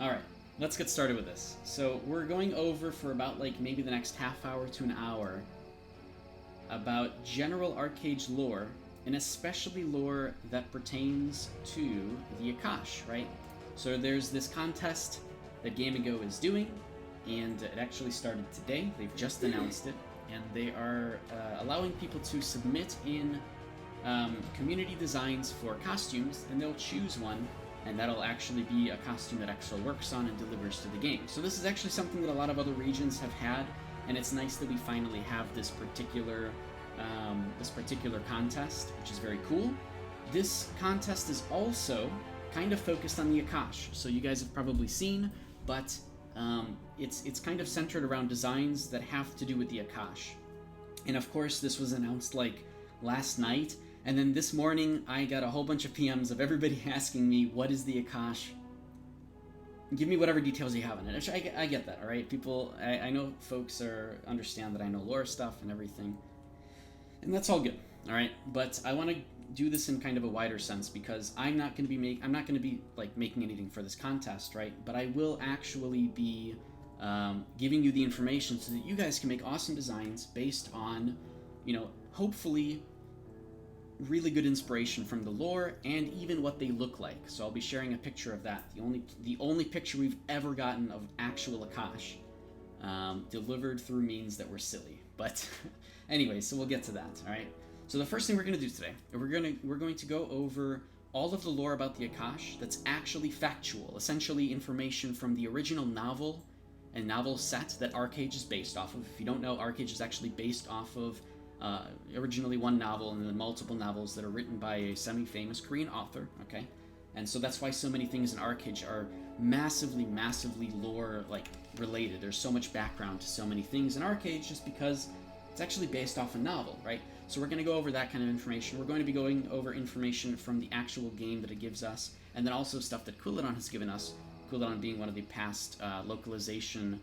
Alright, let's get started with this. So we're going over for about like maybe the next half hour to an hour about general Archeage lore, and especially lore that pertains to the Akash, right? So there's this contest that Gamigo is doing, and it actually started today. They've just announced it, and they are allowing people to submit in community designs for costumes, and they'll choose one, and that'll actually be a costume that Abyssal works on and delivers to the game. So this is actually something that a lot of other regions have had, and it's nice that we finally have this particular contest, which is very cool. This contest is also kind of focused on the Akash, so you guys have probably seen, but it's kind of centered around designs that have to do with the Akash. And of course, this was announced like last night, and then this morning I got a whole bunch of PMs of everybody asking me, what is the Akash? Give me whatever details you have on it. I get that, alright? People, I know folks understand that I know lore stuff and everything, and that's all good, alright? But I want to do this in kind of a wider sense, because I'm not going to be like making anything for this contest, right? But I will actually be giving you the information so that you guys can make awesome designs based on, hopefully really good inspiration from the lore and even what they look like. So I'll be sharing a picture of that. The only picture we've ever gotten of actual Akash, delivered through means that were silly. But anyway, so we'll get to that. All right. So the first thing we're going to do today, we're going to go over all of the lore about the Akash that's actually factual, essentially information from the original novel and novel set that Archeage is based off of. If you don't know, Archeage is actually based off of originally one novel and then multiple novels that are written by a semi-famous Korean author, okay? And so that's why so many things in Archeage are massively lore related. There's so much background to so many things in Archeage just because it's actually based off a novel, right? So we're going to go over that kind of information. We're going to be going over information from the actual game that it gives us, and then also stuff that Coolidon has given us, Coolidon being one of the past localization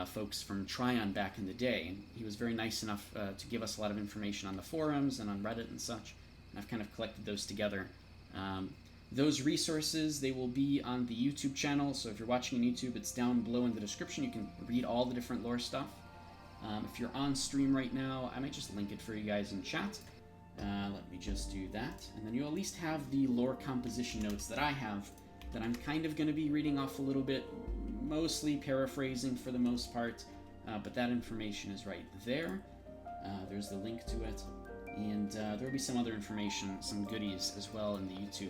folks from Tryon back in the day. And he was very nice enough to give us a lot of information on the forums and on Reddit and such, and I've kind of collected those together. Those resources, they will be on the YouTube channel, so if you're watching on YouTube, it's down below in the description. You can read all the different lore stuff. If you're on stream right now, I might just link it for you guys in chat. Let me just do that. And then you'll at least have the lore composition notes that I have that I'm kind of going to be reading off a little bit, mostly paraphrasing for the most part, but that information is right there. There's the link to it. And there will be some other information, some goodies as well in the YouTube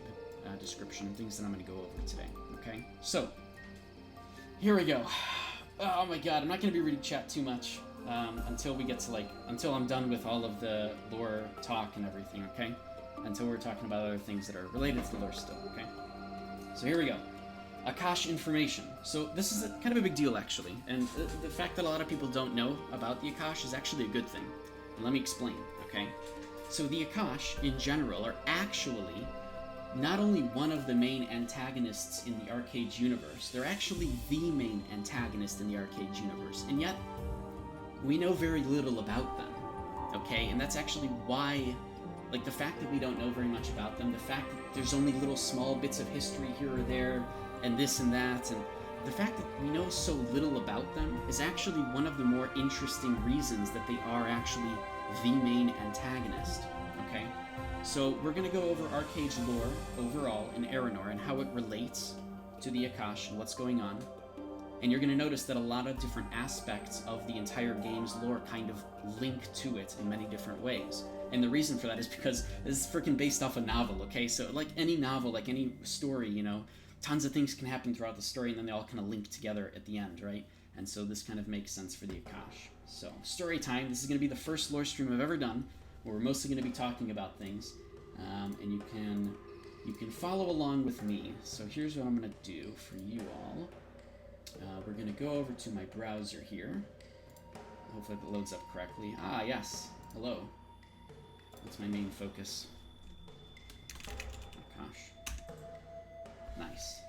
description, things that I'm going to go over today. Okay? So, here we go. Oh my god, I'm not going to be reading chat too much. Until we get to until I'm done with all of the lore talk and everything, okay? Until we're talking about other things that are related to the lore still, okay? So here we go. Akash information. So this is kind of a big deal, actually, and the fact that a lot of people don't know about the Akash is actually a good thing. And let me explain, okay? So the Akash, in general, are actually not only one of the main antagonists in the Archeage universe, they're actually the main antagonist in the Archeage universe, and yet we know very little about them, okay? And that's actually why, the fact that we don't know very much about them, the fact that there's only little small bits of history here or there, and this and that, and the fact that we know so little about them is actually one of the more interesting reasons that they are actually the main antagonist, okay? So we're going to go over Archeage lore overall in Erenor and how it relates to the Akash and what's going on. And you're going to notice that a lot of different aspects of the entire game's lore kind of link to it in many different ways. And the reason for that is because this is freaking based off a novel, okay? So like any novel, like any story, tons of things can happen throughout the story and then they all kind of link together at the end, right? And so this kind of makes sense for the Akash. So, story time. This is going to be the first lore stream I've ever done, where we're mostly going to be talking about things. And you can follow along with me. So here's what I'm going to do for you all. We're going to go over to my browser here. Hopefully it loads up correctly. Ah, yes. Hello. That's my main focus. Oh, gosh. Nice.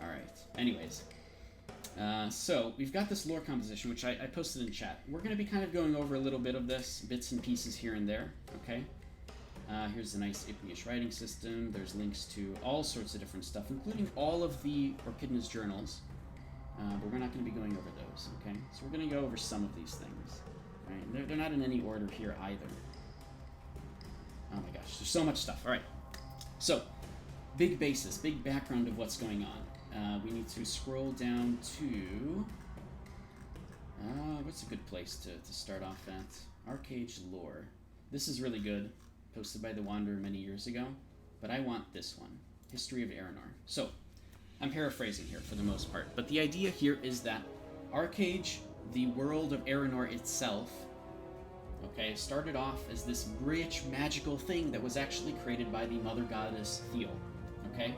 Alright. Anyways. So, we've got this lore composition, which I posted in chat. We're going to be kind of going over a little bit of this, bits and pieces here and there, okay? Here's a nice Ipnish writing system. There's links to all sorts of different stuff, including all of the Orchidna's journals. but we're not going to be going over those, okay? So we're going to go over some of these things. All right? They're not in any order here either. Oh my gosh, there's so much stuff. All right, so big basis, big background of what's going on. We need to scroll down to... what's a good place to start off at? Archeage lore. This is really good, posted by the Wanderer many years ago, but I want this one, History of Erenor. So, I'm paraphrasing here for the most part, but the idea here is that Archeage, the world of Erenor itself, okay, started off as this rich, magical thing that was actually created by the mother goddess Thiel, okay?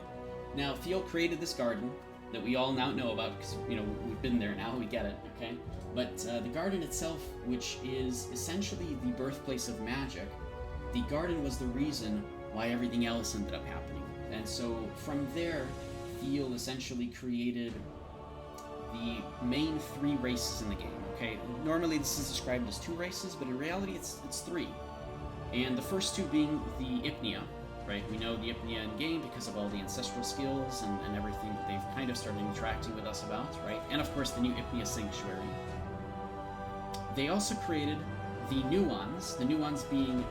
Now, Thiel created this garden that we all now know about because, you know, we've been there now, we get it, okay? But the garden itself, which is essentially the birthplace of magic, the garden was the reason why everything else ended up happening. And so from there, Thiel essentially created the main 3 races in the game, okay? Normally this is described as 2 races, but in reality it's 3. And the first 2 being the Ipnia, right? We know the Ipnia in game because of all the ancestral skills and everything that they've kind of started interacting with us about, right? And of course the new Ipnia Sanctuary. They also created the Nuons, being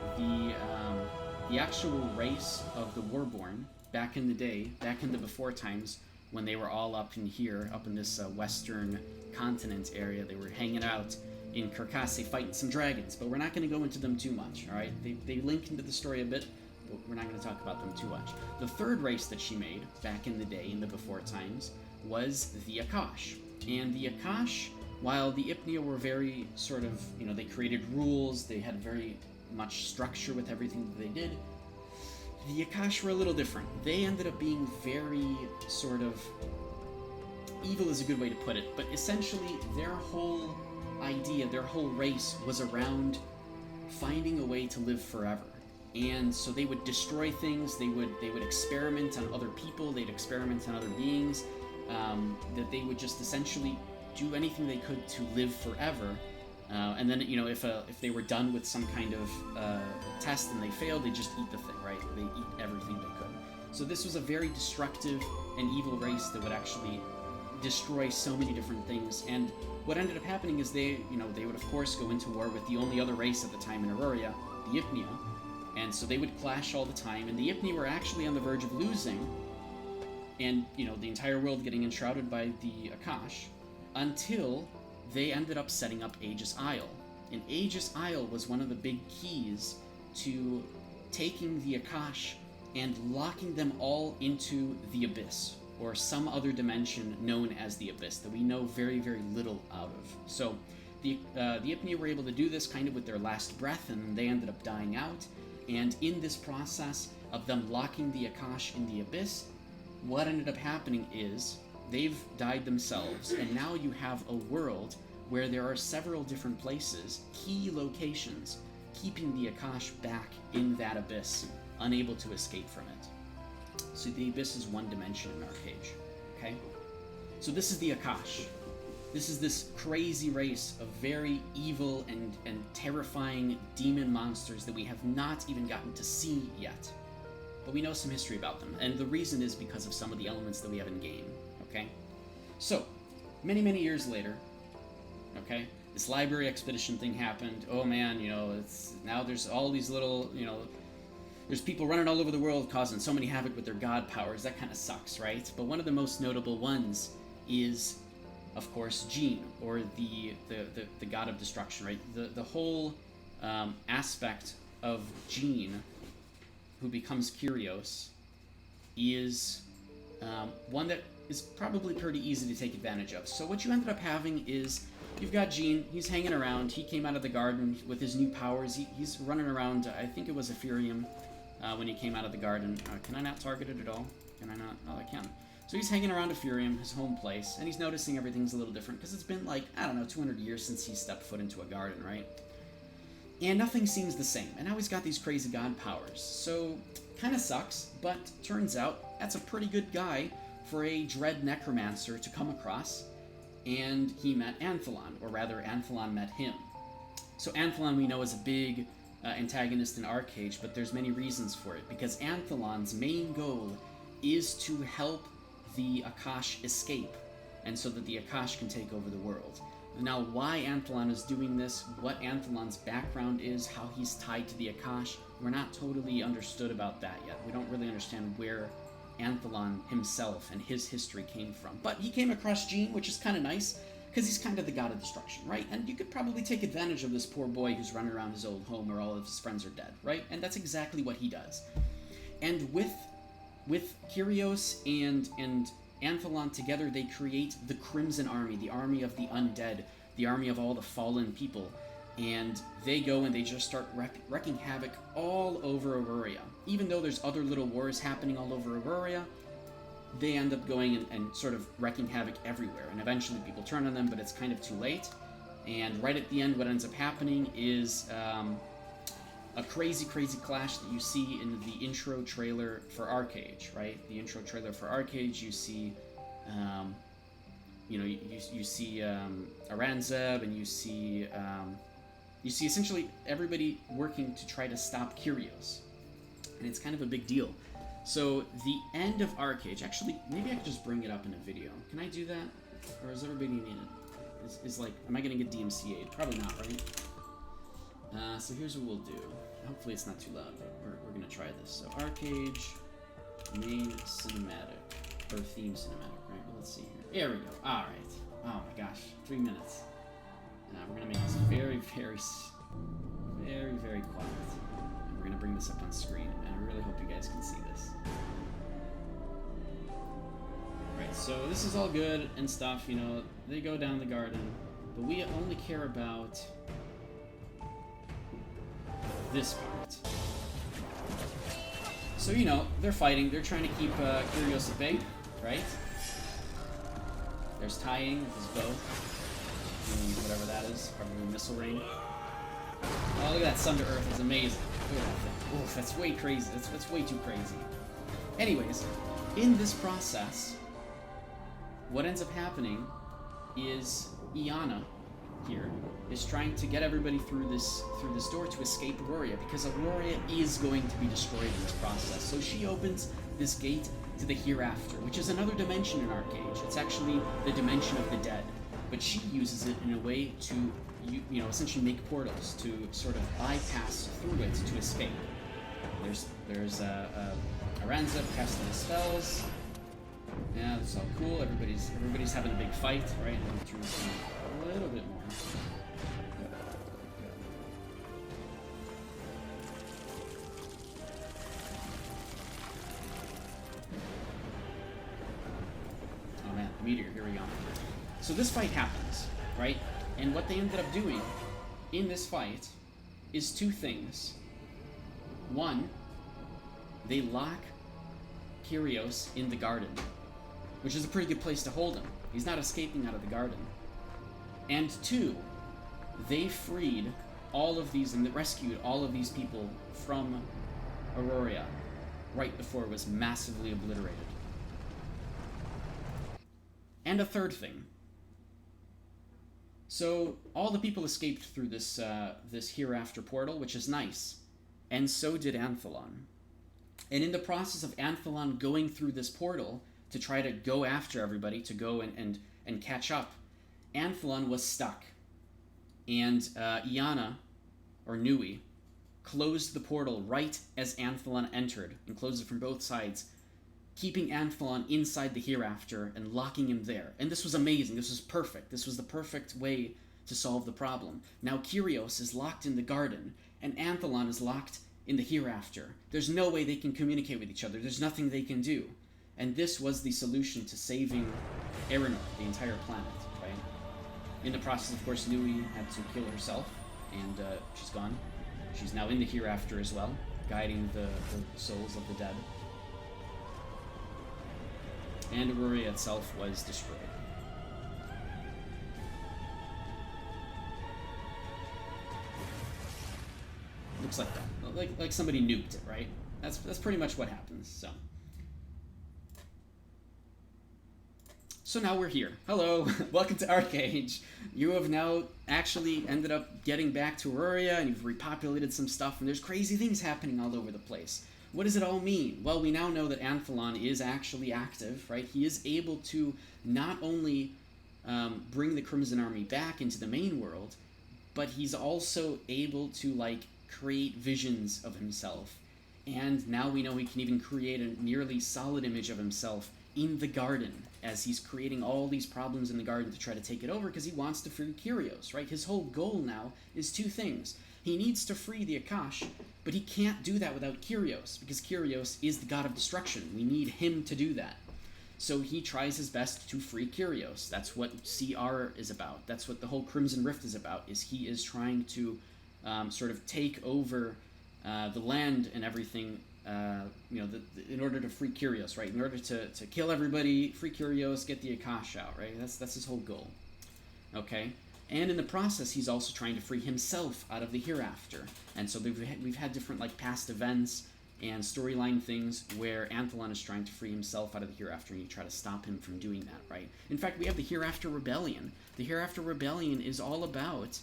the actual race of the Warborn back in the day, back in the before times, when they were all up in here, up in this western continent area. They were hanging out in Carcasse fighting some dragons, but we're not going to go into them too much, alright? They link into the story a bit, but we're not going to talk about them too much. The third race that she made, back in the day, in the before times, was the Akash. And the Akash, while the Ipnia were very sort of, you know, they created rules, they had very much structure with everything that they did, the Akash were a little different. They ended up being very sort of... evil is a good way to put it, but essentially their whole idea, their whole race was around finding a way to live forever. And so they would destroy things, they would experiment on other people, they'd experiment on other beings, that they would just essentially do anything they could to live forever. And then, you know, if they were done with some kind of test and they failed, they just eat the thing, right? They eat everything they could. So this was a very destructive and evil race that would actually destroy so many different things. And what ended up happening is they would of course go into war with the only other race at the time in Aurora, the Ipnia. And so they would clash all the time, and the Ipnia were actually on the verge of losing, and, you know, the entire world getting enshrouded by the Akash, until they ended up setting up Aegis Isle. And Aegis Isle was one of the big keys to taking the Akash and locking them all into the Abyss, or some other dimension known as the Abyss, that we know very, very little out of. So the Ipnia were able to do this kind of with their last breath, and they ended up dying out. And in this process of them locking the Akash in the Abyss, what ended up happening is they've died themselves, and now you have a world where there are several different places, key locations, keeping the Akash back in that Abyss, unable to escape from it. So the Abyss is one dimension in Archeage, okay? So this is the Akash. This is this crazy race of very evil and terrifying demon monsters that we have not even gotten to see yet. But we know some history about them, and the reason is because of some of the elements that we have in game, okay? So, many, many years later, okay, this library expedition thing happened. Oh man, you know, now there's all these little, you know, there's people running all over the world causing so many havoc with their god powers. That kind of sucks, right? But one of the most notable ones is, of course, Jean, or the god of destruction, right? The whole aspect of Jean, who becomes Kyrios, is one that is probably pretty easy to take advantage of. So what you ended up having is, you've got Jean, he's hanging around, he came out of the garden with his new powers, he's running around, I think it was Ephirium, when he came out of the garden. Can I not target it at all? Can I not? Oh, I can. So he's hanging around Ephirium, his home place, and he's noticing everything's a little different, because it's been like, I don't know, 200 years since he stepped foot into a garden, right? And nothing seems the same, and now he's got these crazy god powers. So, kinda sucks, but turns out that's a pretty good guy for a dread necromancer to come across, and he met Antholon, or rather, Antholon met him. So Antholon we know is a big antagonist in Archeage, but there's many reasons for it, because Antholon's main goal is to help the Akash escape. and so that the Akash can take over the world. Now, why Antholon is doing this, what Antholon's background is, how he's tied to the Akash, we're not totally understood about that yet. We don't really understand where Antholon himself and his history came from. But he came across Gene, which is kind of nice, because he's kind of the god of destruction, right? And you could probably take advantage of this poor boy who's running around his old home where all of his friends are dead, right? And that's exactly what he does. And with Kyrios and Antholon together, they create the Crimson Army, the army of the undead, the army of all the fallen people. And they go and they just start wreaking havoc all over Auroria. Even though there's other little wars happening all over Auroria, they end up going and sort of wreaking havoc everywhere. And eventually people turn on them, but it's kind of too late. And right at the end, what ends up happening is a crazy, crazy clash that you see in the intro trailer for Archeage, right? The intro trailer for Archeage, you see, you see Aranzeb, and you see essentially everybody working to try to stop Kyrios. And it's kind of a big deal. So the end of Archeage, actually, maybe I could just bring it up in a video. Can I do that? Or is everybody need it? Is like, am I going to get DMCA'd? Probably not, right? So here's what we'll do. Hopefully it's not too loud, but we're going to try this. So Archeage, main cinematic, or theme cinematic, right? Well, let's see here. There we go. All right. Oh my gosh, 3 minutes. We're going to make this very, very, very, very quiet. And we're going to bring this up on screen, and I really hope you guys can see this. Right, so this is all good and stuff, you know, they go down the garden, but we only care about this part. So, you know, they're fighting, they're trying to keep Kyrios at bay, right? There's tying with his bow, whatever that is, probably missile rain. Oh, look at that Sun to Earth, it's amazing. Look at that thing. Oof, that's way crazy, that's way too crazy. Anyways, in this process, what ends up happening is Iana here is trying to get everybody through this door to escape Auroria, because Auroria is going to be destroyed in this process. So she opens this gate to the hereafter, which is another dimension in Archeage. It's actually the dimension of the dead, but she uses it in a way to you know, essentially make portals to sort of bypass through it to escape. There's Aranza casting the spells. Yeah, that's all cool. Everybody's having a big fight, right? Let me turn this on a little bit more. Oh man, the meteor, here we go. So this fight happens, right? And what they ended up doing in this fight is two things. One, they lock Kyrios in the garden, which is a pretty good place to hold him. He's not escaping out of the garden. And two, they freed all of these and rescued all of these people from Auroria right before it was massively obliterated. And a third thing. So all the people escaped through this this hereafter portal, which is nice, and so did Antholon. And in the process of Antholon going through this portal to try to go after everybody, to go and catch up, Antholon was stuck. And Iana, or Nui, closed the portal right as Antholon entered, and closed it from both sides, keeping Antholon inside the hereafter and locking him there. And this was amazing. This was perfect. This was the perfect way to solve the problem. Now Kyrios is locked in the garden, and Antholon is locked in the hereafter. There's no way they can communicate with each other. There's nothing they can do. And this was the solution to saving Erenor, the entire planet, right? In the process, of course, Nui had to kill herself, and she's gone. She's now in the hereafter as well, guiding the souls of the dead. And Auroria itself was destroyed. Looks like that. Like somebody nuked it, right? That's pretty much what happens. So now we're here. Hello, welcome to Archeage. You have now actually ended up getting back to Auroria, and you've repopulated some stuff, and there's crazy things happening all over the place. what does it all mean? Well, we now know that Antholon is actually active, right? He is able to not only bring the Crimson Army back into the main world, but he's also able to, like, create visions of himself. And now we know he can even create a nearly solid image of himself in the garden, as he's creating all these problems in the garden to try to take it over, because he wants to free Kyrios, right? His whole goal now is two things. He needs to free the Akash, but he can't do that without Kyrios, because Kyrios is the god of destruction. We need him to do that. So he tries his best to free Kyrios. That's what CR is about. That's what the whole Crimson Rift is about, is he is trying to sort of take over the land and everything, in order to free Kyrios, right? In order to kill everybody, free Kyrios, get the Akash out, right? That's his whole goal. Okay? And in the process, he's also trying to free himself out of the hereafter. And so we've had different, like, past events and storyline things where Antholon is trying to free himself out of the hereafter, and you try to stop him from doing that, right? In fact, we have the Hereafter Rebellion. The Hereafter Rebellion is all about,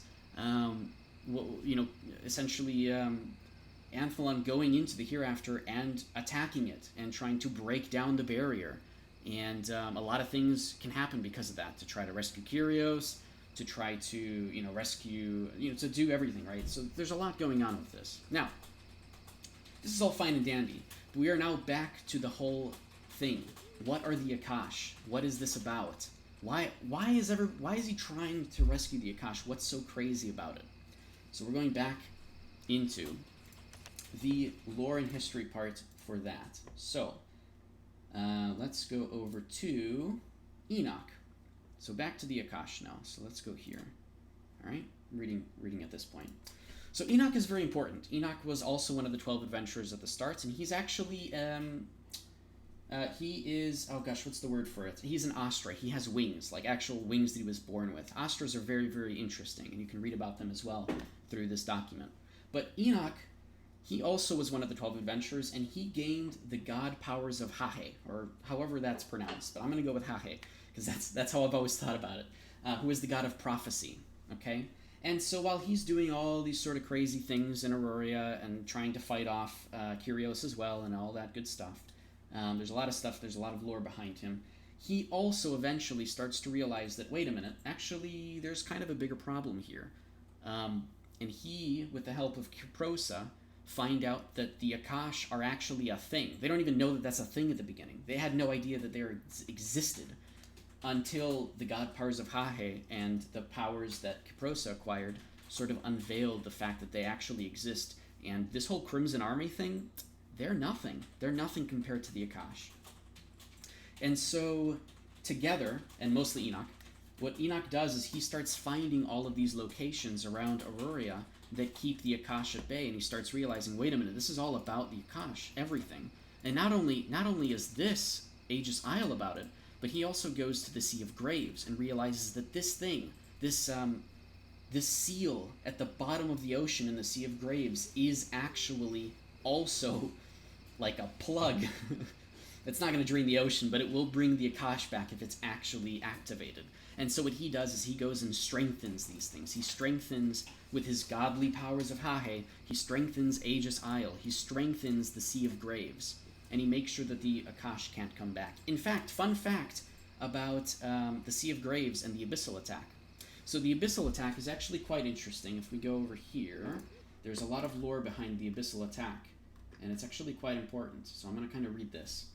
essentially Antholon going into the hereafter and attacking it and trying to break down the barrier. And a lot of things can happen because of that, to try to rescue Kyrios, to try to, rescue, to do everything, right? So there's a lot going on with this. Now, this is all fine and dandy, but we are now back to the whole thing. What are the Akash? What is this about? Why is he trying to rescue the Akash? What's so crazy about it? So we're going back into the lore and history part for that. So let's go over to Enoch. So back to the Akash now. So let's go here. All right, reading at this point. So Enoch is very important. Enoch was also one of the 12 adventurers at the start, and he's actually he is, oh gosh, what's the word for it? He's an Astra. He has wings, like actual wings that he was born with. Astras are very, very interesting, and you can read about them as well through this document. But Enoch, he also was one of the 12 adventurers, and he gained the god powers of Hahe, or however that's pronounced, but I'm going to go with Hahe, because that's how I've always thought about it, who is the god of prophecy, okay? And so while he's doing all these sort of crazy things in Auroria and trying to fight off Kyrios as well and all that good stuff, there's a lot of stuff, there's a lot of lore behind him, he also eventually starts to realize that, wait a minute, actually there's kind of a bigger problem here. And he, with the help of Kyprosa, find out that the Akash are actually a thing. They don't even know that that's a thing at the beginning. They had no idea that they existed until the god powers of Hahe and the powers that Kyprosa acquired sort of unveiled the fact that they actually exist. And this whole Crimson Army thing, they're nothing. They're nothing compared to the Akash. And so, together, and mostly Enoch, what Enoch does is he starts finding all of these locations around Auroria that keep the Akash at bay, and he starts realizing, wait a minute, this is all about the Akash, everything. And not only is this Aegis Isle about it, but he also goes to the Sea of Graves and realizes that this thing, this seal at the bottom of the ocean in the Sea of Graves is actually also like a plug. It's not going to drain the ocean, but it will bring the Akash back if it's actually activated. And so what he does is he goes and strengthens these things. He strengthens, with his godly powers of Hahe, he strengthens Aegis Isle. He strengthens the Sea of Graves. And he makes sure that the Akash can't come back. In fact, fun fact about the Sea of Graves and the Abyssal attack. So the Abyssal attack is actually quite interesting. If we go over here, there's a lot of lore behind the Abyssal attack. And it's actually quite important. So I'm going to kind of read this.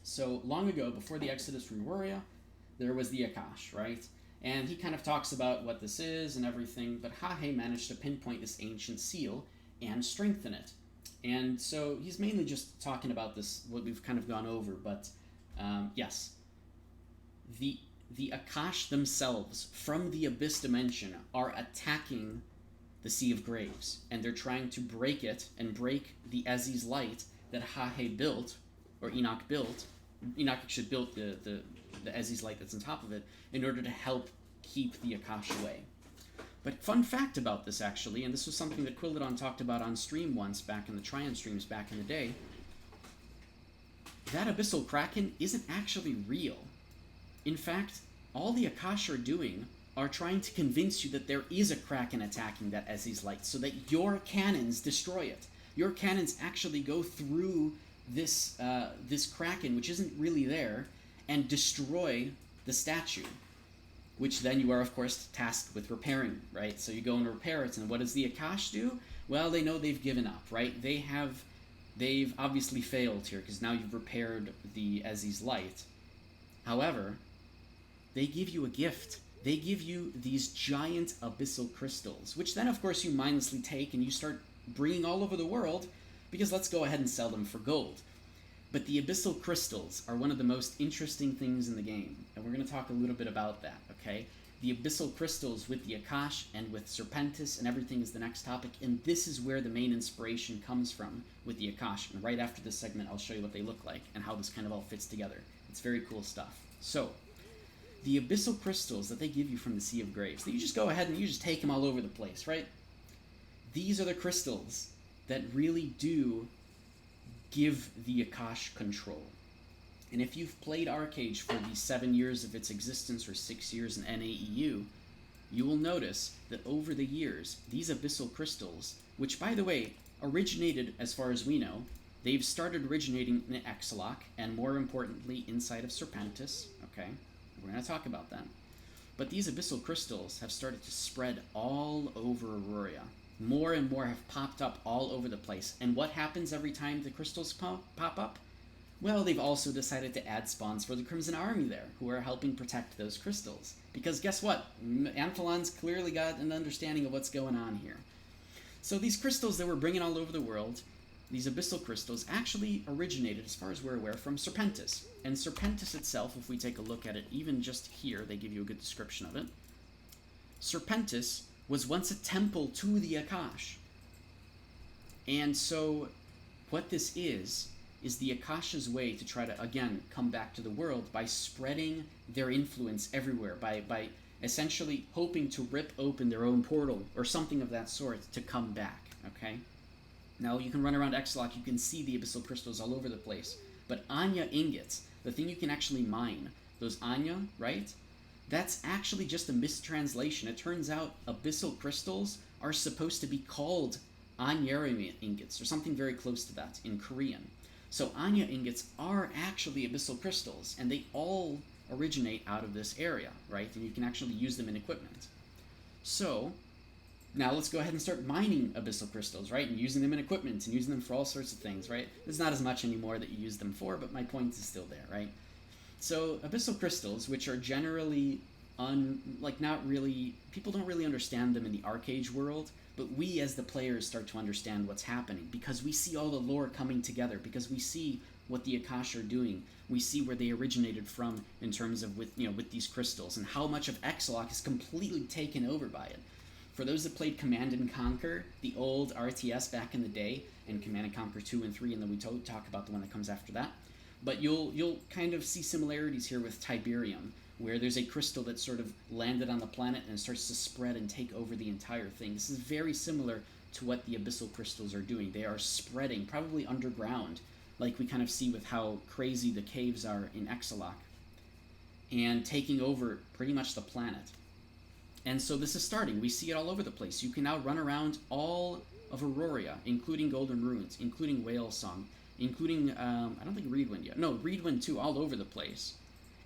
So long ago, before the exodus from Auroria, there was the Akash, right? And he kind of talks about what this is and everything, but Hahe managed to pinpoint this ancient seal and strengthen it. And so he's mainly just talking about this, what we've kind of gone over, but yes. The Akash themselves, from the Abyss dimension, are attacking the Sea of Graves, and they're trying to break it and break the Ezzy's light that Hahe built, or Enoch built. Enoch actually built the Ezzy's light that's on top of it in order to help keep the Akash away. But fun fact about this, actually, and this was something that Quilladon talked about on stream once back in the Trion streams back in the day, that Abyssal Kraken isn't actually real. In fact, all the Akash are doing are trying to convince you that there is a Kraken attacking that Ezzy's light so that your cannons destroy it. your cannons actually go through this this kraken, which isn't really there, and destroy the statue, which then you are, of course, tasked with repairing, right? So you go and repair it, and what does the Akash do? Well, they know they've given up, right? They've obviously failed here, because now you've repaired the Ezzy's light. However, they give you a gift. They give you these giant abyssal crystals, which then, of course, you mindlessly take and you start bringing all over the world, because let's go ahead and sell them for gold. But the abyssal crystals are one of the most interesting things in the game, and we're going to talk a little bit about that, okay? The abyssal crystals with the Akash and with Serpentis and everything is the next topic, and this is where the main inspiration comes from with the Akash. And right after this segment, I'll show you what they look like and how this kind of all fits together. It's very cool stuff. So, the abyssal crystals that they give you from the Sea of Graves, that you just go ahead and you just take them all over the place, right? These are the crystals that really do give the Akash control. And if you've played Archeage for the 7 years of its existence, or 6 years in NAEU, you will notice that over the years, these abyssal crystals, which, by the way, originated, as far as we know, they've started originating in Exilok, and more importantly, inside of Serpentis, okay? We're going to talk about that. But these abyssal crystals have started to spread all over Aurora. More and more have popped up all over the place. And what happens every time the crystals pop up? Well, they've also decided to add spawns for the Crimson Army there, who are helping protect those crystals. Because guess what? Antholon's clearly got an understanding of what's going on here. So these crystals that we're bringing all over the world, these abyssal crystals, actually originated, as far as we're aware, from Serpentis. And Serpentis itself, if we take a look at it, even just here, they give you a good description of it. Serpentis was once a temple to the Akash. And so what this is the Akash's way to try to, again, come back to the world by spreading their influence everywhere, by essentially hoping to rip open their own portal, or something of that sort, to come back, okay? Now, you can run around Exilok, you can see the abyssal crystals all over the place, but Anya ingots, the thing you can actually mine, those Anya, right? That's actually just a mistranslation. It turns out abyssal crystals are supposed to be called Anyarimi ingots, or something very close to that in Korean. So Anya ingots are actually abyssal crystals, and they all originate out of this area, right? And you can actually use them in equipment. So, now let's go ahead and start mining abyssal crystals, right? And using them in equipment, and using them for all sorts of things, right? There's not as much anymore that you use them for, but my point is still there, right? So, abyssal crystals, which are generally not really, people don't really understand them in the Archeage world, but we as the players start to understand what's happening, because we see all the lore coming together, because we see what the Akash are doing. We see where they originated from in terms of with these crystals, and how much of Exilok is completely taken over by it. For those that played Command and Conquer, the old RTS back in the day, and Command and Conquer 2 and 3, and then we talk about the one that comes after that, but you'll kind of see similarities here with Tiberium, where there's a crystal that sort of landed on the planet and starts to spread and take over the entire thing. This is very similar to what the abyssal crystals are doing. They are spreading, probably underground, like we kind of see with how crazy the caves are in Exilok, and taking over pretty much the planet. And so this is starting. We see it all over the place. You can now run around all of Aurora, including Golden Ruins, including Whale Song, including, I don't think Reedwind yet. No, Reedwind too, all over the place.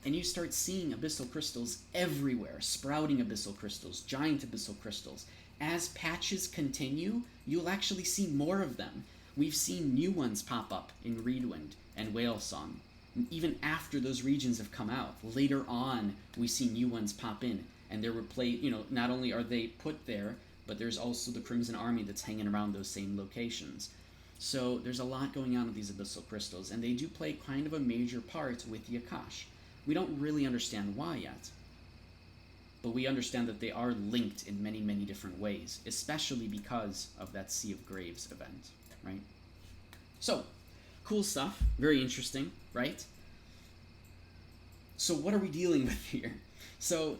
And you start seeing abyssal crystals everywhere, sprouting abyssal crystals, giant abyssal crystals. As patches continue, you'll actually see more of them. We've seen new ones pop up in Reedwind and Whale Song. Even after those regions have come out, later on, we see new ones pop in. And they're not only are they put there, but there's also the Crimson Army that's hanging around those same locations. So there's a lot going on with these abyssal crystals, and they do play kind of a major part with the Akash. We don't really understand why yet, but we understand that they are linked in many, many different ways, especially because of that Sea of Graves event, right? So, cool stuff, very interesting, right? So what are we dealing with here? So,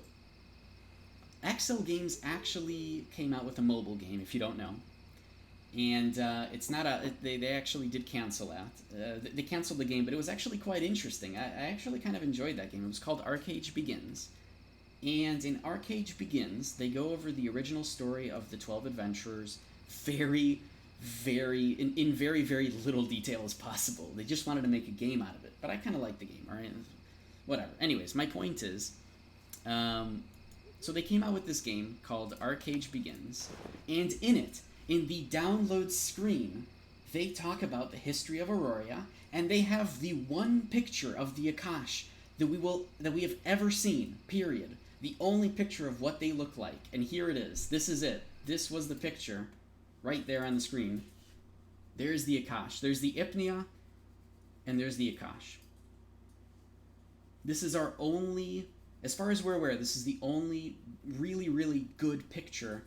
XL Games actually came out with a mobile game, if you don't know. And it's not they actually did cancel that. They canceled the game, but it was actually quite interesting. I actually kind of enjoyed that game. It was called Archeage Begins. And in Archeage Begins, they go over the original story of the 12 adventurers very, in very, very little detail as possible. They just wanted to make a game out of it. But I kind of like the game, alright? Whatever. Anyways, my point is, so they came out with this game called Archeage Begins, and in it, in the download screen, they talk about the history of Erenor, and they have the one picture of the Akash that we have ever seen, period. The only picture of what they look like, and here it is. This is it. This was the picture, right there on the screen. There's the Akash. There's the Ipnia, and there's the Akash. This is our only, as far as we're aware, this is the only really, really good picture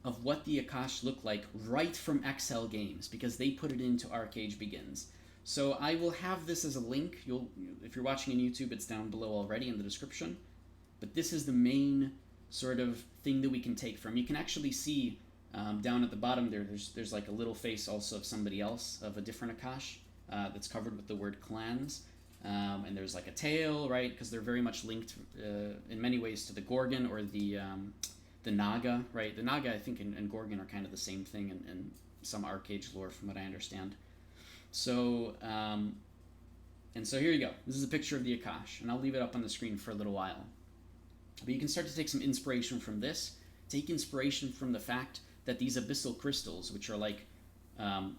of what the Akash look like right from XL Games, because they put it into Archeage Begins. So I will have this as a link. If you're watching on YouTube, it's down below already in the description. But this is the main sort of thing that we can take from. You can actually see down at the bottom there's like a little face also of somebody else, of a different Akash, that's covered with the word clans. And there's like a tail, right? Because they're very much linked in many ways to the Gorgon or the Naga, right? The Naga, I think, and Gorgon are kind of the same thing in some Archeage lore, from what I understand. So, and so here you go. This is a picture of the Akash, and I'll leave it up on the screen for a little while. But you can start to take some inspiration from this. Take inspiration from the fact that these abyssal crystals, which are like,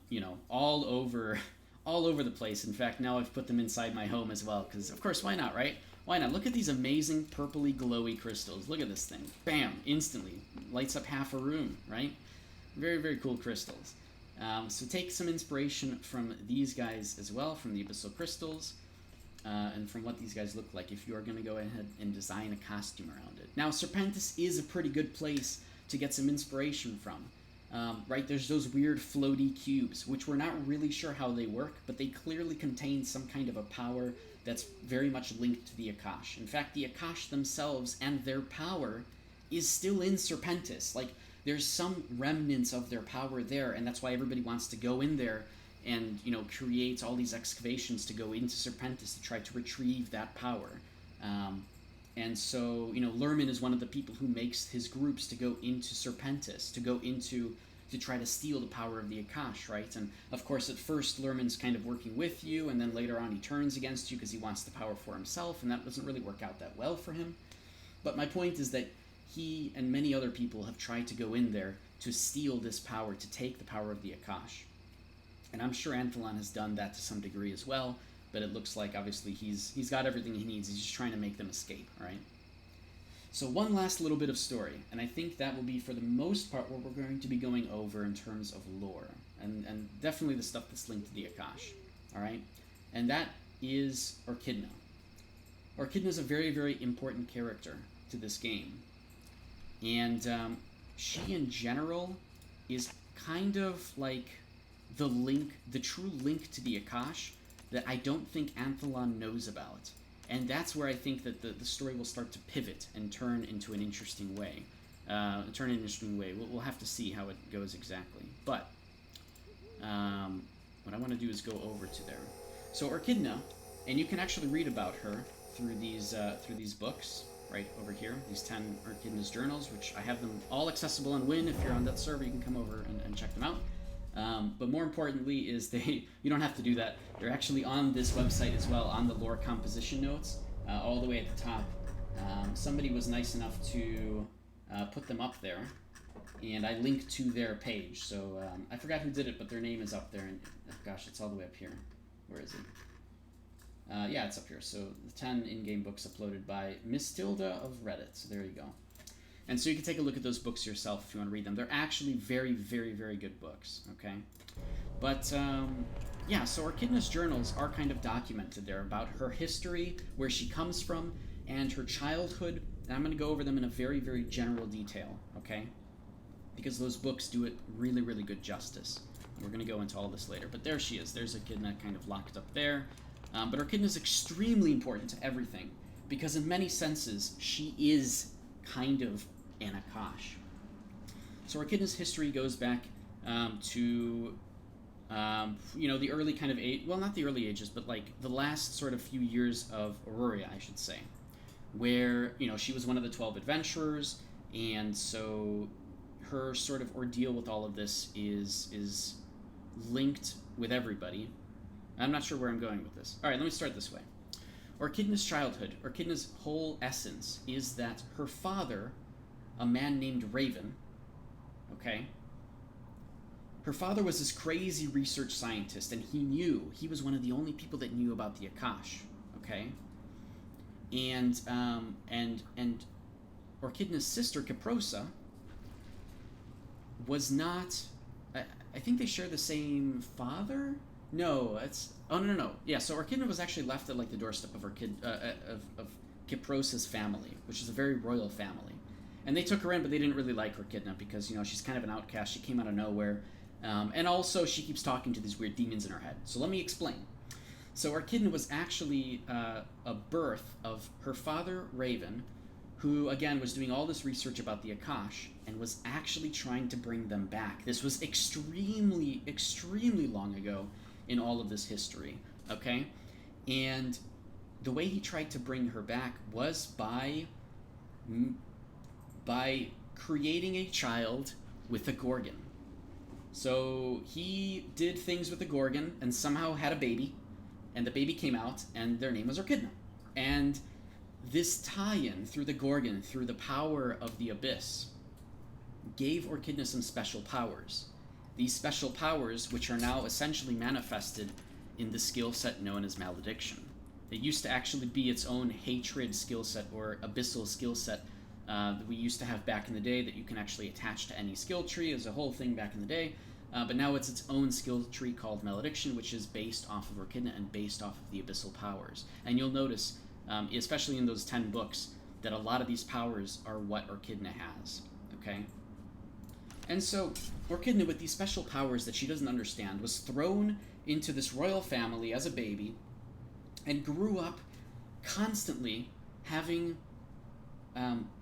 you know, all over the place. In fact, now I've put them inside my home as well, because of course, why not, right? Why not? Look at these amazing purpley glowy crystals. Look at this thing. Bam! Instantly. Lights up half a room, right? Very, very cool crystals. So take some inspiration from these guys as well, from the abyssal crystals, and from what these guys look like if you are going to go ahead and design a costume around it. Now, Serpentis is a pretty good place to get some inspiration from. Right, there's those weird floaty cubes, which we're not really sure how they work, but they clearly contain some kind of a power that's very much linked to the Akash. In fact, the Akash themselves and their power is still in Serpentis. Like, there's some remnants of their power there, and that's why everybody wants to go in there and, you know, create all these excavations to go into Serpentis to try to retrieve that power. And so, you know, Lerman is one of the people who makes his groups to go into Serpentis, to try to steal the power of the Akash, right? And of course, at first, Lerman's kind of working with you, and then later on he turns against you because he wants the power for himself, and that doesn't really work out that well for him. But my point is that he and many other people have tried to go in there to steal this power, to take the power of the Akash. And I'm sure Antholon has done that to some degree as well, but it looks like, obviously, he's got everything he needs. He's just trying to make them escape, right? So one last little bit of story, and I think that will be, for the most part, what we're going to be going over in terms of lore, and definitely the stuff that's linked to the Akash, all right? And that is Orchidna. Orchidna is a very, very important character to this game, and she, in general, is kind of like the true link to the Akash that I don't think Antholon knows about. And that's where I think that the story will start to pivot and turn into an interesting way. We'll have to see how it goes exactly. But what I want to do is go over to there. So Orchidna, and you can actually read about her through these books right over here. These 10 Orchidna's journals, which I have them all accessible on Win. If you're on that server, you can come over and check them out. But more importantly is you don't have to do that. They're actually on this website as well, on the lore composition notes, all the way at the top. Somebody was nice enough to put them up there, and I linked to their page. So I forgot who did it, but their name is up there, and oh gosh, it's all the way up here. Where is it? Yeah, it's up here. So the 10 in-game books uploaded by Miss Tilda of Reddit. So there you go. And so you can take a look at those books yourself if you want to read them. They're actually very, very, very good books, okay? But, yeah, so Orchidna's journals are kind of documented there about her history, where she comes from, and her childhood. And I'm going to go over them in a very, very general detail, okay? Because those books do it really, really good justice. We're going to go into all this later. But there she is. There's Orchidna kind of locked up there. But Orchidna is extremely important to everything, because in many senses, she is kind of an Akash. So Orchidna's history goes back to, you know, the early kind of age, well, not the early ages, but like the last sort of few years of Erenor, I should say, where, you know, she was one of the 12 adventurers, and so her sort of ordeal with all of this is linked with everybody. I'm not sure where I'm going with this. All right, let me start this way. Orchidna's childhood, Orchidna's whole essence is that her father, a man named Raven, okay? Her father was this crazy research scientist, and he was one of the only people that knew about the Akash, okay? And Orchidna's sister, Caprosa, was not... I think they share the same father? No, it's... Oh, no. Yeah, so Orchidna was actually left at, like, the doorstep of of Caprosa's family, which is a very royal family. And they took her in, but they didn't really like Orchidna because, she's kind of an outcast. She came out of nowhere. And also, she keeps talking to these weird demons in her head. So let me explain. So Orchidna was actually a birth of her father, Raven, who, again, was doing all this research about the Akash and was actually trying to bring them back. This was extremely, extremely long ago in all of this history, okay? And the way he tried to bring her back was by creating a child with a Gorgon. So he did things with the Gorgon and somehow had a baby, and the baby came out, and their name was Orchidna. And this tie-in through the Gorgon, through the power of the Abyss, gave Orchidna some special powers. These special powers, which are now essentially manifested in the skill set known as Malediction. It used to actually be its own hatred skill set, or Abyssal skill set, that we used to have back in the day, that you can actually attach to any skill tree as a whole thing back in the day. But now it's its own skill tree called Malediction, which is based off of Orchidna and based off of the Abyssal powers. And you'll notice, especially in those 10 books, that a lot of these powers are what Orchidna has, okay? And so, Orchidna, with these special powers that she doesn't understand, was thrown into this royal family as a baby and grew up constantly having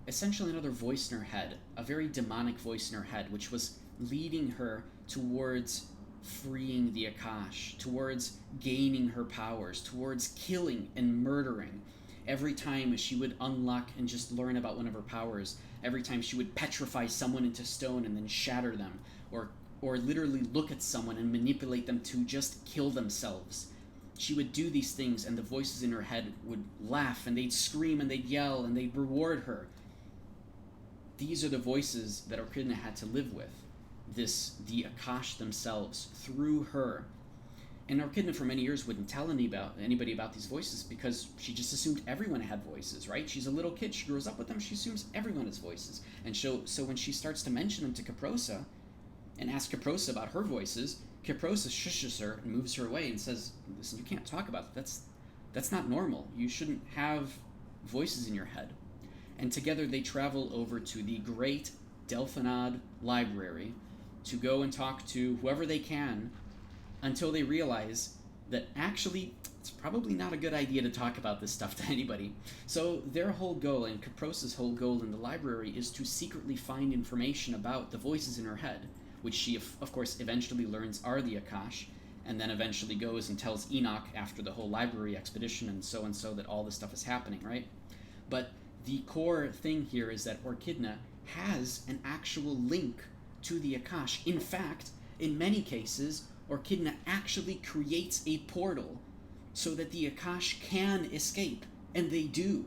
essentially another voice in her head, a very demonic voice in her head, which was leading her towards freeing the Akash, towards gaining her powers, towards killing and murdering. Every time she would unlock and just learn about one of her powers, every time she would petrify someone into stone and then shatter them, or literally look at someone and manipulate them to just kill themselves. She would do these things, and the voices in her head would laugh, and they'd scream, and they'd yell, and they'd reward her. These are the voices that Orchidna had to live with. The Akash themselves, through her. And Orchidna for many years wouldn't tell anybody about these voices because she just assumed everyone had voices, right? She's a little kid, she grows up with them, she assumes everyone has voices. And so when she starts to mention them to Caprosa and asks Caprosa about her voices, Caprosa shushes her and moves her away and says, listen, you can't talk about that. That's not normal. You shouldn't have voices in your head. And together they travel over to the great Delphinod library to go and talk to whoever they can until they realize that actually it's probably not a good idea to talk about this stuff to anybody. So their whole goal, and Caprosa's whole goal in the library, is to secretly find information about the voices in her head, which she, of course, eventually learns are the Akash, and then eventually goes and tells Enoch after the whole library expedition and so that all this stuff is happening, right? But the core thing here is that Orchidna has an actual link to the Akash. In fact, in many cases, Orchidna actually creates a portal so that the Akash can escape, and they do.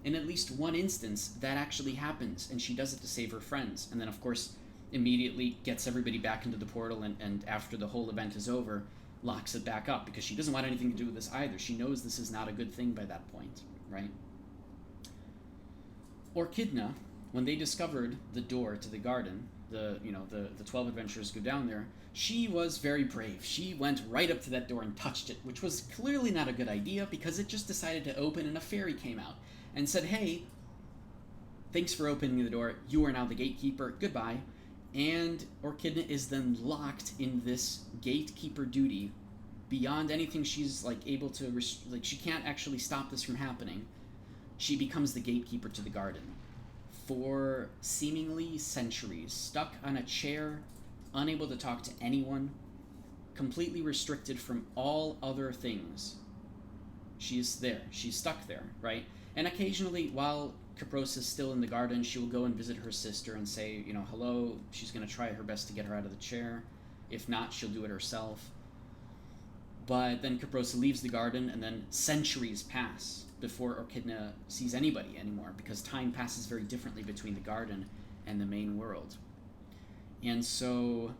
In at least one instance, that actually happens, and she does it to save her friends. And then, of course, immediately gets everybody back into the portal, and after the whole event is over, locks it back up, because she doesn't want anything to do with this either. She knows this is not a good thing by that point, right? Orchidna, when they discovered the door to the garden, the 12 adventurers go down there, she was very brave. She went right up to that door and touched it, which was clearly not a good idea because it just decided to open and a fairy came out and said, hey, thanks for opening the door. You are now the gatekeeper. Goodbye. And Orchidna is then locked in this gatekeeper duty beyond anything she's able to she can't actually stop this from happening. She becomes the gatekeeper to the garden for seemingly centuries, stuck on a chair, unable to talk to anyone, completely restricted from all other things. She's there. She's stuck there, right? And occasionally, while Caprosa's still in the garden, she will go and visit her sister and say, hello. She's going to try her best to get her out of the chair. If not, she'll do it herself. But then Caprosa leaves the garden, and then centuries pass before Orchidna sees anybody anymore, because time passes very differently between the garden and the main world. And so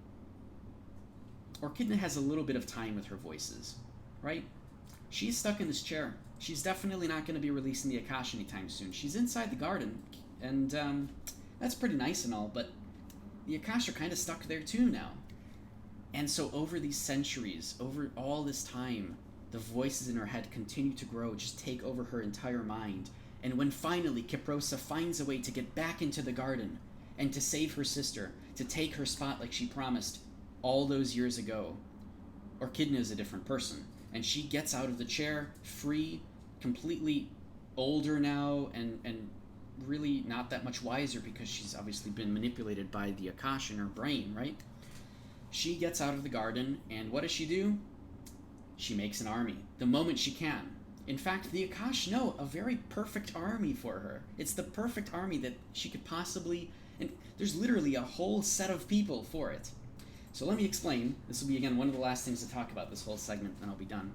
Orchidna has a little bit of time with her voices, right? She's stuck in this chair. She's definitely not going to be releasing the Akash anytime soon. She's inside the garden, and that's pretty nice and all, but the Akash are kind of stuck there too now. And so over these centuries, over all this time, the voices in her head continue to grow, just take over her entire mind. And when finally Caprosa finds a way to get back into the garden and to save her sister, to take her spot like she promised all those years ago, Orchidna is a different person. And she gets out of the chair, free, completely older now, and really not that much wiser, because she's obviously been manipulated by the Akash in her brain, right? She gets out of the garden, and what does she do? She makes an army, the moment she can. In fact, the Akash know a very perfect army for her. It's the perfect army that she could possibly... And there's literally a whole set of people for it. So let me explain. This will be, again, one of the last things to talk about this whole segment, then I'll be done.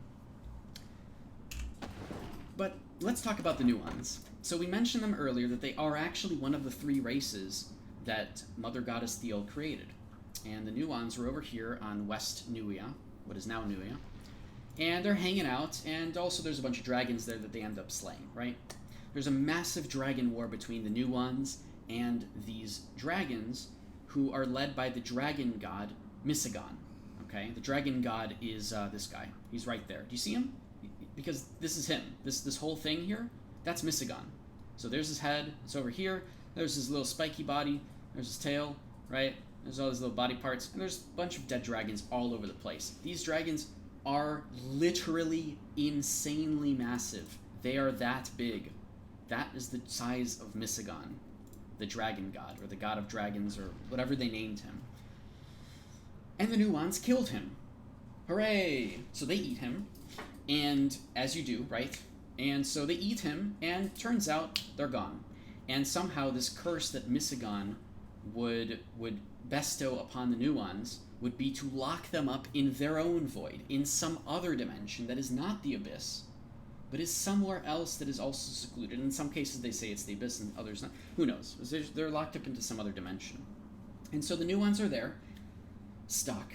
But let's talk about the new ones. So we mentioned them earlier, that they are actually one of the 3 races that Mother Goddess Thiel created. And the Nuons are over here on West Nuia, what is now Nuia. And they're hanging out, and also there's a bunch of dragons there that they end up slaying, right? There's a massive dragon war between the Nuons and these dragons, who are led by the dragon god, Misagon. Okay? The dragon god is this guy. He's right there. Do you see him? Because this is him. This whole thing here, that's Misagon. So there's his head, it's over here. There's his little spiky body. There's his tail, right? There's all these little body parts. And there's a bunch of dead dragons all over the place. These dragons are literally insanely massive. They are that big. That is the size of Misagon, the dragon god, or the god of dragons, or whatever they named him. And the Nuons killed him. Hooray! So they eat him, and as you do, right? And so they eat him, and turns out they're gone. And somehow this curse that Misagon would bestow upon the Nuons would be to lock them up in their own void, in some other dimension that is not the Abyss, but is somewhere else that is also secluded. In some cases they say it's the Abyss, and others not. Who knows? They're locked up into some other dimension. And so the Nuons are there, stuck,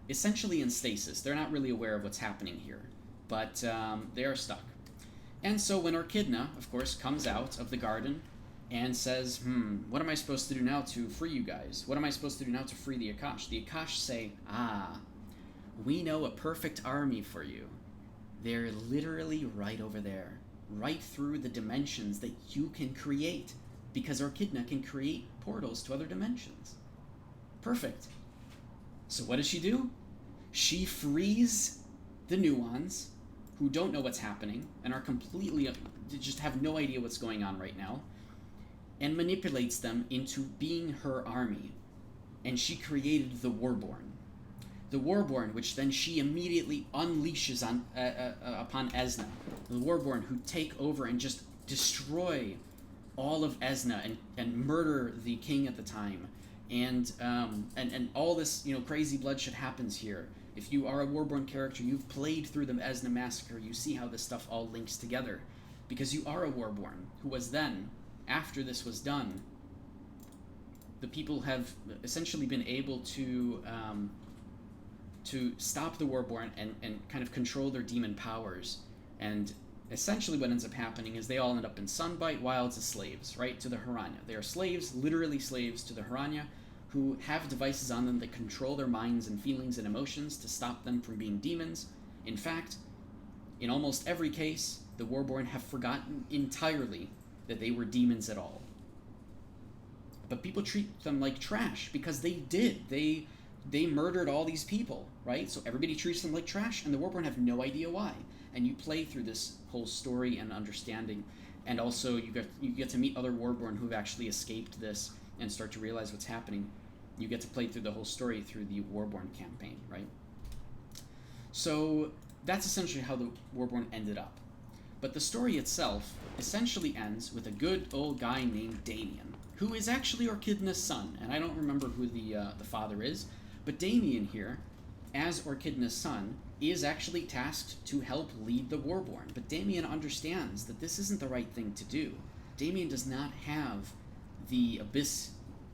essentially in stasis. They're not really aware of what's happening here, but they are stuck. And so when Orchidna, of course, comes out of the garden and says, what am I supposed to do now to free you guys? What am I supposed to do now to free the Akash? The Akash say, we know a perfect army for you. They're literally right over there, right through the dimensions that you can create, because Orchidna can create portals to other dimensions. Perfect. So what does she do? She frees the Nuons, who don't know what's happening and are completely, just have no idea what's going on right now, and manipulates them into being her army. And she created the Warborn. The Warborn, which then she immediately unleashes on upon Esna. The Warborn, who take over and just destroy all of Esna and murder the king at the time. And all this, crazy bloodshed happens here. If you are a Warborn character, you've played through the Esna massacre, you see how this stuff all links together. Because you are a Warborn, who was then, after this was done, the people have essentially been able to stop the Warborn and kind of control their demon powers. And essentially what ends up happening is they all end up in Sunbite Wilds as slaves, right, to the Hiranya. They are slaves, literally slaves to the Hiranya, who have devices on them that control their minds and feelings and emotions to stop them from being demons. In fact, in almost every case, the Warborn have forgotten entirely that they were demons at all. But people treat them like trash because they did. They murdered all these people, right? So everybody treats them like trash, and the Warborn have no idea why. And you play through this whole story and understanding, and also you get to meet other Warborn who've actually escaped this and start to realize what's happening. You get to play through the whole story through the Warborn campaign, right? So that's essentially how the Warborn ended up. But the story itself essentially ends with a good old guy named Damien, who is actually Orchidna's son, and I don't remember who the father is, But Damien here, as Orchidna's son, is actually tasked to help lead the Warborn. But Damien understands that this isn't the right thing to do. Damien does not have the Abyss,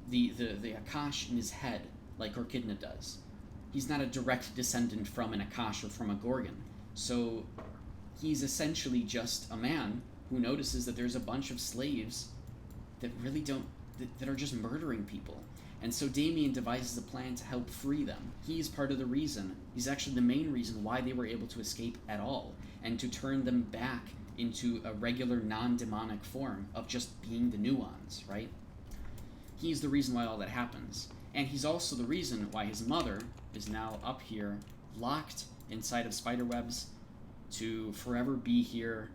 the Akash in his head like Orchidna does. He's not a direct descendant from an Akash or from a Gorgon. So he's essentially just a man who notices that there's a bunch of slaves that really that are just murdering people. And so Damien devises a plan to help free them. He's part of the reason, he's actually the main reason why they were able to escape at all, and to turn them back into a regular non-demonic form of just being the nuance, right? He's the reason why all that happens. And he's also the reason why his mother is now up here, locked inside of spiderwebs, to forever be here,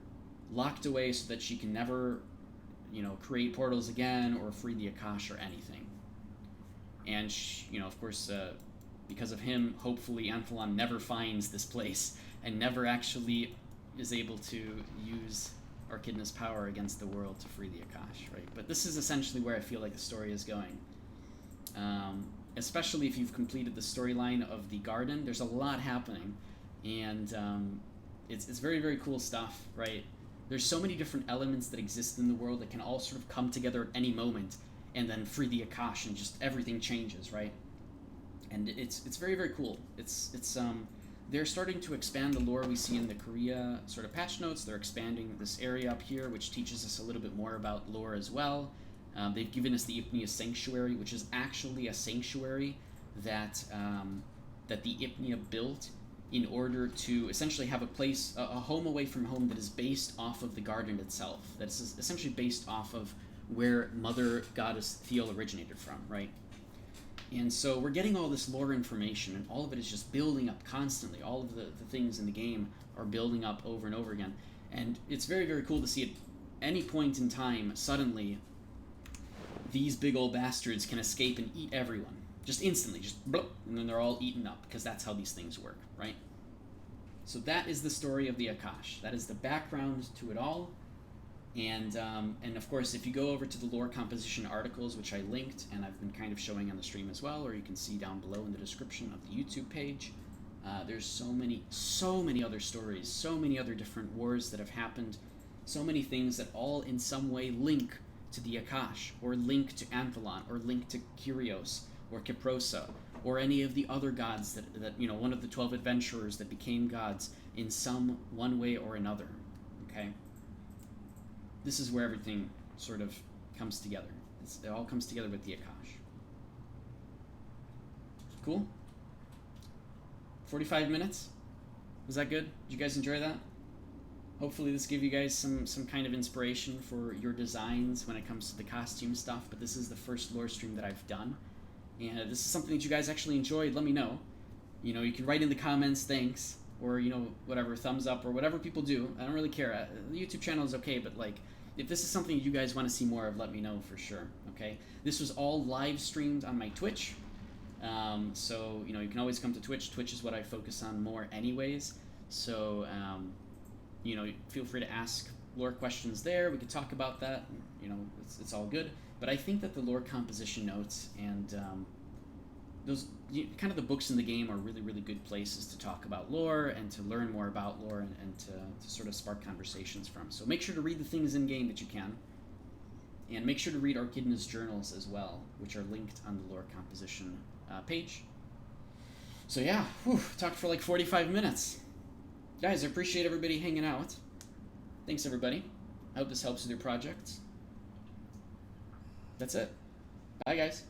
locked away so that she can never, create portals again or free the Akash or anything. And, of course, because of him, hopefully Antholon never finds this place and never actually is able to use Orchidna's power against the world to free the Akash, right? But this is essentially where I feel like the story is going. Especially if you've completed the storyline of the garden. There's a lot happening, and it's very, very cool stuff, right? There's so many different elements that exist in the world that can all sort of come together at any moment and then free the Akash, and just everything changes, right? And it's very, very cool. They're starting to expand the lore we see in the Korea sort of patch notes. They're expanding this area up here, which teaches us a little bit more about lore as well. They've given us the Ipnia Sanctuary, which is actually a sanctuary that the Ipnia built in order to essentially have a place, a home away from home that is based off of the garden itself. That is essentially based off of where Mother Goddess Thiel originated from, right? And so we're getting all this lore information, and all of it is just building up constantly. All of the things in the game are building up over and over again. And it's very, very cool to see at any point in time, suddenly, these big old bastards can escape and eat everyone. Just instantly, just blop, and then they're all eaten up, because that's how these things work, right? So that is the story of the Akash. That is the background to it all. And of course, if you go over to the lore composition articles, which I linked, and I've been kind of showing on the stream as well, or you can see down below in the description of the YouTube page, there's so many other stories, so many other different wars that have happened, so many things that all in some way link to the Akash, or link to Antholon, or link to Kyrios, or Kiprosa, or any of the other gods that one of the 12 adventurers that became gods in some one way or another, okay? This is where everything sort of comes together. It all comes together with the Akash. Cool? 45 minutes? Was that good? Did you guys enjoy that? Hopefully this gave you guys some kind of inspiration for your designs when it comes to the costume stuff, but this is the first lore stream that I've done. And this is something that you guys actually enjoyed. Let me know. You can write in the comments, thanks, or, whatever, thumbs up, or whatever people do. I don't really care. The YouTube channel is okay, but, if this is something you guys want to see more of, let me know for sure, okay? This was all live streamed on my Twitch. So, you can always come to Twitch. Twitch is what I focus on more anyways. So, feel free to ask lore questions there. We could talk about that. It's all good. But I think that the lore composition notes and those kind of the books in the game are really, really good places to talk about lore and to learn more about lore and to sort of spark conversations from. So make sure to read the things in game that you can, and make sure to read Orchidna's journals as well, which are linked on the lore composition page. So yeah, talked for like 45 minutes. Guys, I appreciate everybody hanging out. Thanks everybody. I hope this helps with your projects. That's it. Bye guys.